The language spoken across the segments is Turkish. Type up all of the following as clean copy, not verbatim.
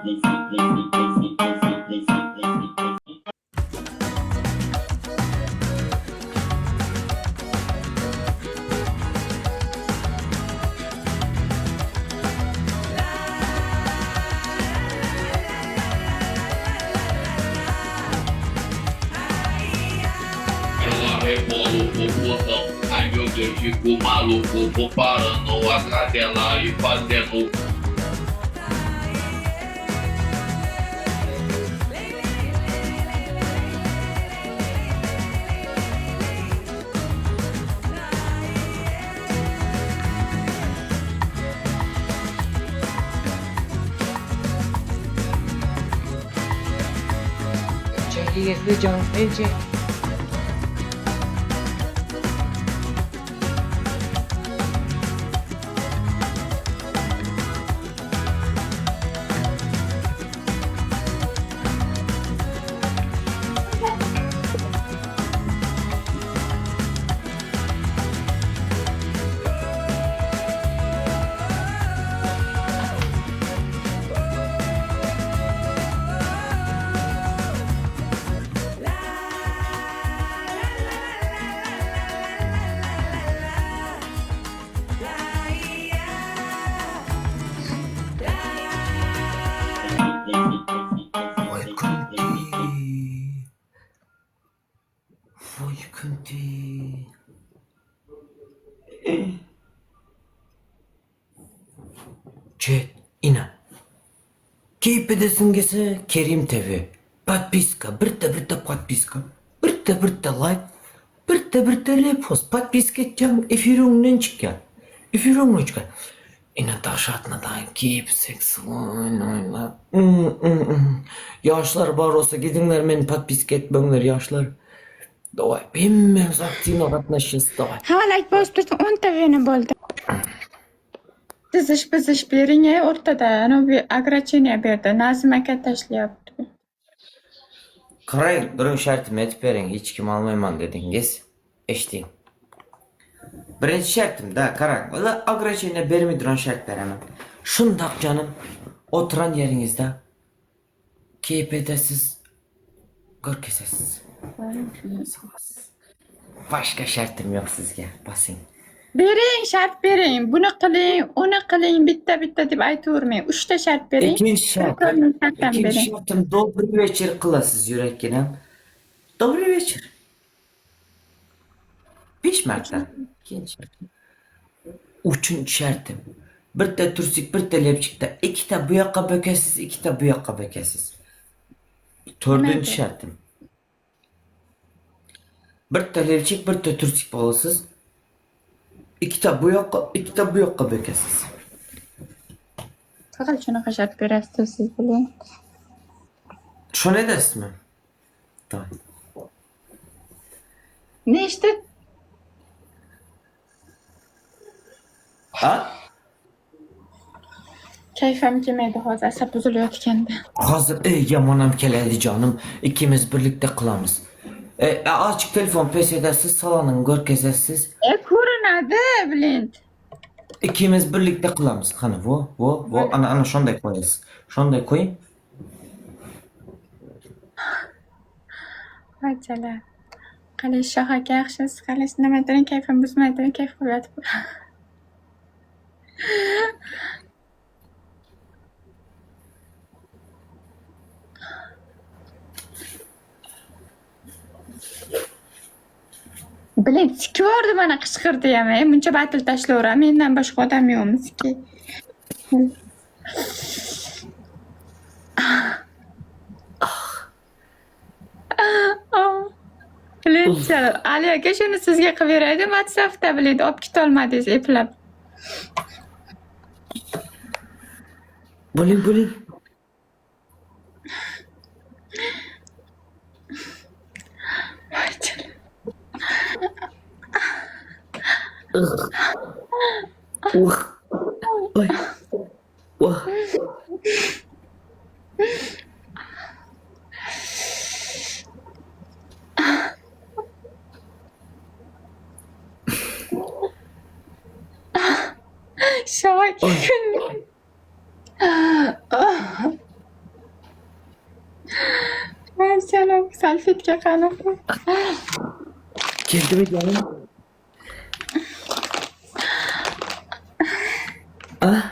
Ela rebola o popozão. Ai meu Deus, fico maluco. Vou parando atrás dela e fazendo. Çekiye can Ece. Vay kunti. Vay kunti. Chat, inan. Keyif edesin gelse Kerim TV. Подписка, birte подписка. Birte like. Birte repost. Подписка edeceğim. Efirundan çıkar. Efirundan çıkar. İnan taşatına da keyif seks oyna. Yaşlar var olsa gidinler beni подписка etmengler yaşlar. Давай, hemmemiz aktif katlaşırız. Давай. Havalayt postun 10 tane bo'ldi. Tizish bering o'rtada. Ana bir agracheniya berdi. Nazim aka tashlayapti. Qarang, durun şartımı etip bering, hech kim almayman dedingiz. Eshting. Birinchi shartim da qarang, ular agracheniya bermay duran shart beraman. Shundoq canım, o'tiran yeringizda keyif edasiz, ko'rkazasiz. Başka şartım yok sizga. Basing. Bering, shart bering. Buni qiling, uni qiling, bitta deb aytavermang. 3 ta shart bering. İkinci şartım добрый вечер kılasız yürekkenem. Добрый вечер. 5 marta. İkinci şartım. Üçüncü şartım. Bir de tursik, bir de lepçikte. İki de bu yaka bökesiz, iki de bu yaka bökesiz. Dördüncü şartım. Bir de lepçik, bir de tursik bolasız. İki de bu yaka bökesiz. Faqat shunaqa shart berasiz siz bilan. Şu ne dersin mi? Tamam. Ne işte? Ha? Kayfim kelmaydi hozir, asab buzilayotganda. Hazır yamanam keladi canım. İkimiz birlikte kılamız. Açık telefon pes edersiz, salanın görkezesiz. Ko'rinadi, Blind. İkimiz birlikte kılamız. Hani bu. Ana şonday koyasız. Şonday koyayım. Achalar. Qalay Shoh aka, yaxshisiz? Qalay nimadan kayfim buzmaydi, kayf qilib yotib. Blind sikvordi mana qichqirdi ham. Muncha batil tashlayver. Mendan boshqa odam yo'qmizki. Blind, Ali aka shuni sizga qilib beraydi WhatsAppda, Blind, olib ketolmadingiz eplab. Buling. Oy. Vah. Shoh aka. Salfetka qanaqa? Keldimi canım? Ah.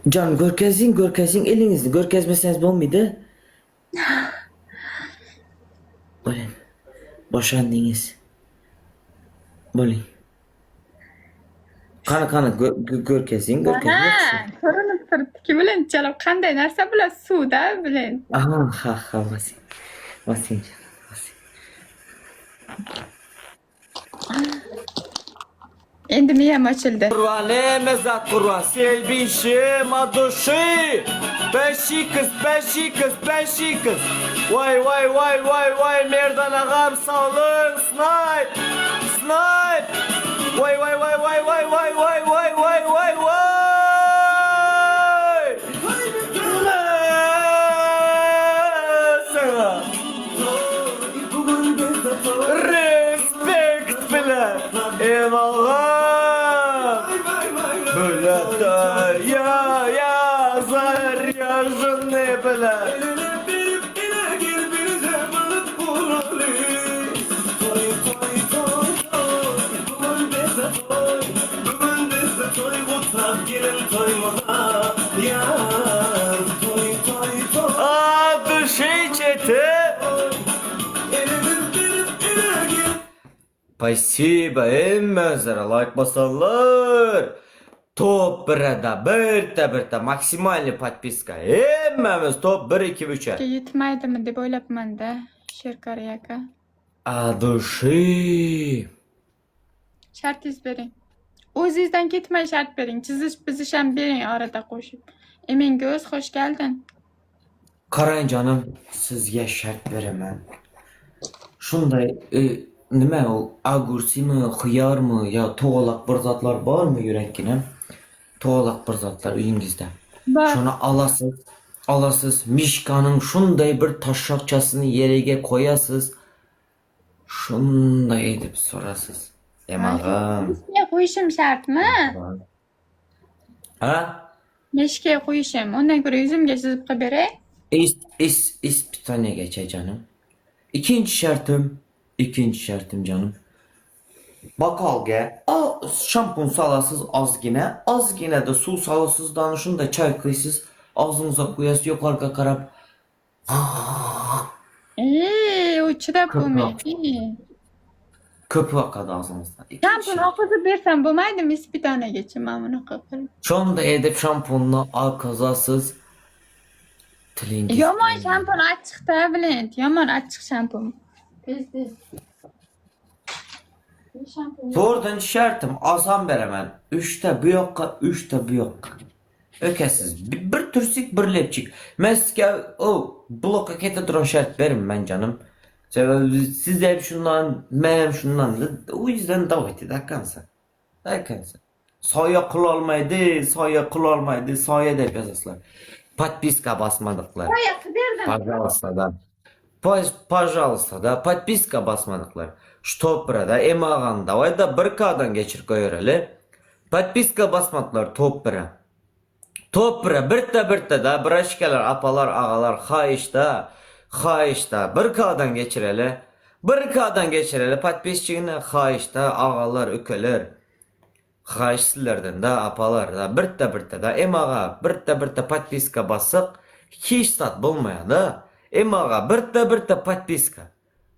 Can görkezing elingizni. Görkezmeseniz bo'lmaydi. Bo'ling. Boşandingiz. Bo'ling. Qani görkezing. Ha, ko'rinib turibdiki, bilan chalab qanday narsa bilasiz, suvda bilan. Aha, ha, basing. Basing. Endi miyam ochildi. Kurvane mezat kurvan. Selbishi madushi. Beşi kız. Vay. Merdan ağam sağ olun. Snipe. Vay. Respekt bile. Eyvallah. Böyle de yazar yazın ne bile. Adı çete. Спасибо, emmezlere like basallar. Top 1'da birta maksimalni подписка. Emmemiz top 1 2 3'e. Yetmaydimi deb o'ylabman-da, Sherkari aka. Adushi. Shartingiz bering. O'zingizdan ketmay shart bering. Chizish ham bering orada qo'shib. Emingo'z, hoş geldin. Qarang canım, sizga shart beraman. Shunday nima u agursimi, xiyarmi yo to'g'aloq bir zotlar bormi yurakkinam? To'g'aloq bir zotlar uyingizda. Bor. Shuni olasiz, mishkaning shunday bir toshshoqchasini yeriga qo'yasiz. Shunday deb so'rasiz. Emag'im. Meshga qo'yishim shartmi? Ha? Meshga qo'yishim. Undan ko'ra yuzimga chizib qilib beray. İspanya'ya canım. İkinci şartım canım. Bakalga şampun salasız azgine de su salasız danışın da çay kıysız ağzınıza koyasız yukarıga karab. U chidab bo'lmaydi. Köpü akad ağzınızdan. Shampun oqizib bersam bo'lmaydimi? Ispitanagacha men buni qilib. Şonda edip şampunla akazasız tilingiz. Yomon shampun achchiqda, bilin. Yomon achchiq shampun. Tez. Dördüncü şartım asan beraman. 3'te bu yoqqa, 3'te bu yoqqa. Ökesiz. Bir tursik, bir lepçik. Men sizga o blokka kete duran şart verin ben canım. Siz hep şundan, men hem şundan. O yüzden davet edakansa. Soya kılolmaydı, soya deb yazasızlar. Подписка basmadıklar. Пожалуйста, да, подписка basmadıklar. Şu toprağa emağan davay da bir kadan geçir koyarlı. Подписка basmadıklar toprağa. Toprağa birte da bıraşkeler, apalar, ağalar, hayışta bir kadan geçireli. Bir kadan geçireli подписчигine hayışta ağalar, ökeler. Hayışsızlardan da apalar da birte da emağa birte подписка basık. Hiç sat bulmaya da. Emağa birte подписка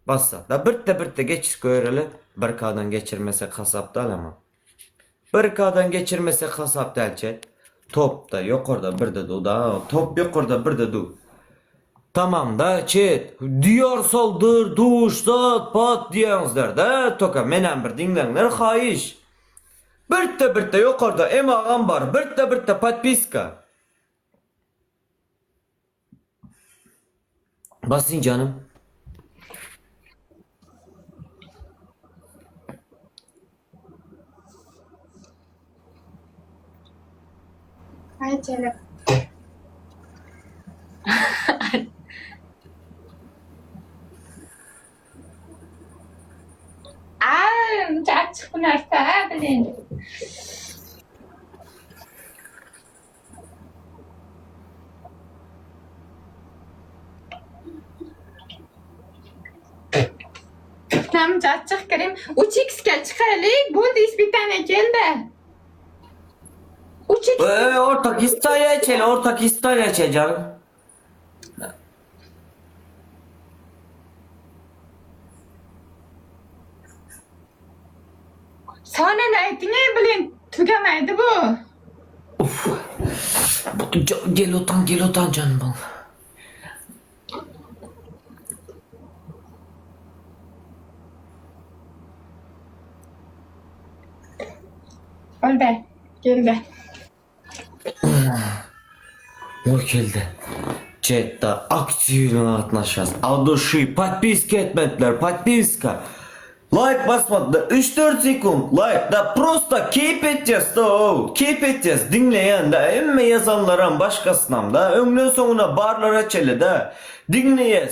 bassak da birte geçir koyarlı. Bir kadan geçirmese kasapta ama. Bir kadan geçirmese kasapta elçet. Top da yukarıda bir de du da. Top yukarıda bir de du. Tamam da çet. Diyor soldur duş zat pat diyorsunuzlar da. Toka menen bir dinlenler hayiş. Birte yukarıda emağam var. Birte подписка. Basın canım. Hay canım. Achchiq bu narsa, bilin. Tamam açık Kerim. 3x'e çıkaylık. Buldis bir tane geldi. 3x. Ortak İstalya içelim, ortak İstalya içelim canım. Sana ne ettiğini bilin. Tügemeydi bu. Uf. Gel otan canım bana. Oldu. Geldi. O geldi. Chat'te aktivine atlaşacağız. Aduşu подписка etmediler, подписка. Like basmadılar. 3-4 sekund like da prosta keep edeceğiz da o. Keep edeceğiz. Dinleyen de emme yazanların başkasından da ömrün sonuna barlara çele de dinleyez.